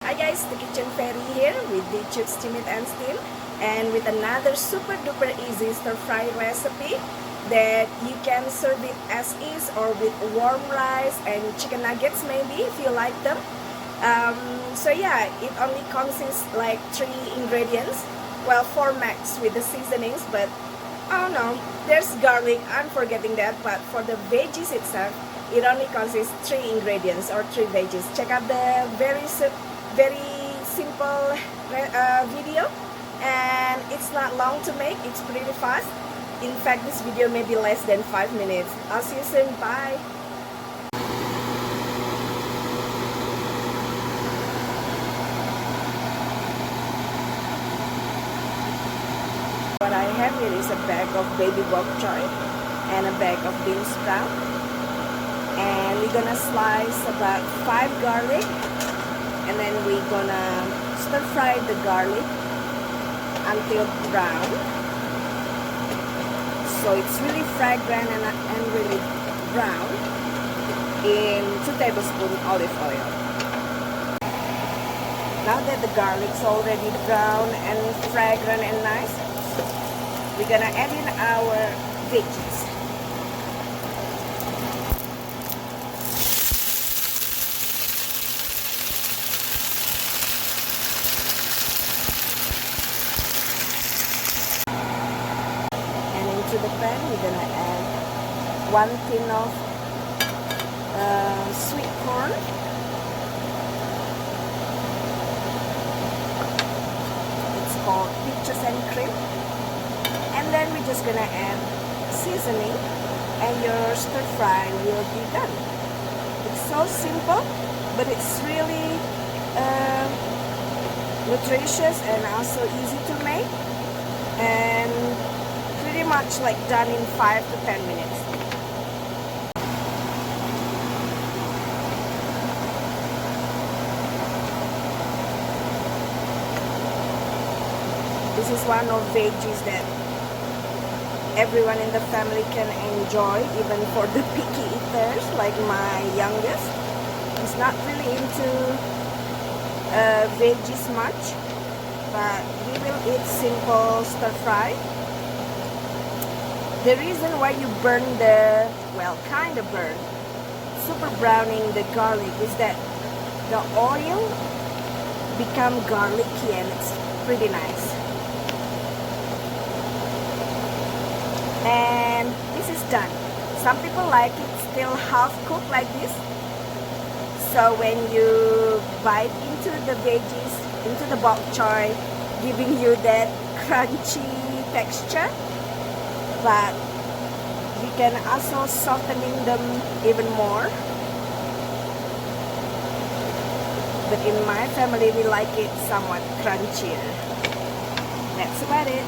Hi guys, the Kitchen Fairy here with the chips timid and still, and with another super duper easy stir fry recipe that you can serve it as is or with warm rice and chicken nuggets maybe if you like them. So yeah, it only consists like 3 ingredients, well 4 max with the seasonings, but oh no, there's garlic, I'm forgetting that, but for the veggies itself it only consists 3 ingredients or 3 veggies. Check out the very simple video, and it's not long to make, it's pretty fast. In fact, this video may be less than 5 minutes. I'll see you soon, bye. What I have here is a bag of baby bokchoy and a bag of bean sprout, and we're gonna slice about 5 garlic, and then we're gonna stir fry the garlic until brown, so it's really fragrant and really brown, in 2 tablespoons olive oil. Now that the garlic's already brown and fragrant and nice, we're gonna add in our veggies. To the pan, we're gonna add 1 tin of sweet corn, it's called peaches and cream, and then we're just gonna add seasoning, and your stir fry will be done. It's so simple, but it's really nutritious and also easy to make, and pretty much like done in 5 to 10 minutes. This is one of veggies that everyone in the family can enjoy, even for the picky eaters like my youngest. He's not really into veggies much, but he will eat simple stir fry. The reason why you burn kind of burn, super browning the garlic, is that the oil become garlicky and it's pretty nice. And this is done. Some people like it still half cooked like this, so when you bite into the veggies, into the bok choy, giving you that crunchy texture, but you can also softening them even more. But in my family, we like it somewhat crunchier. That's about it.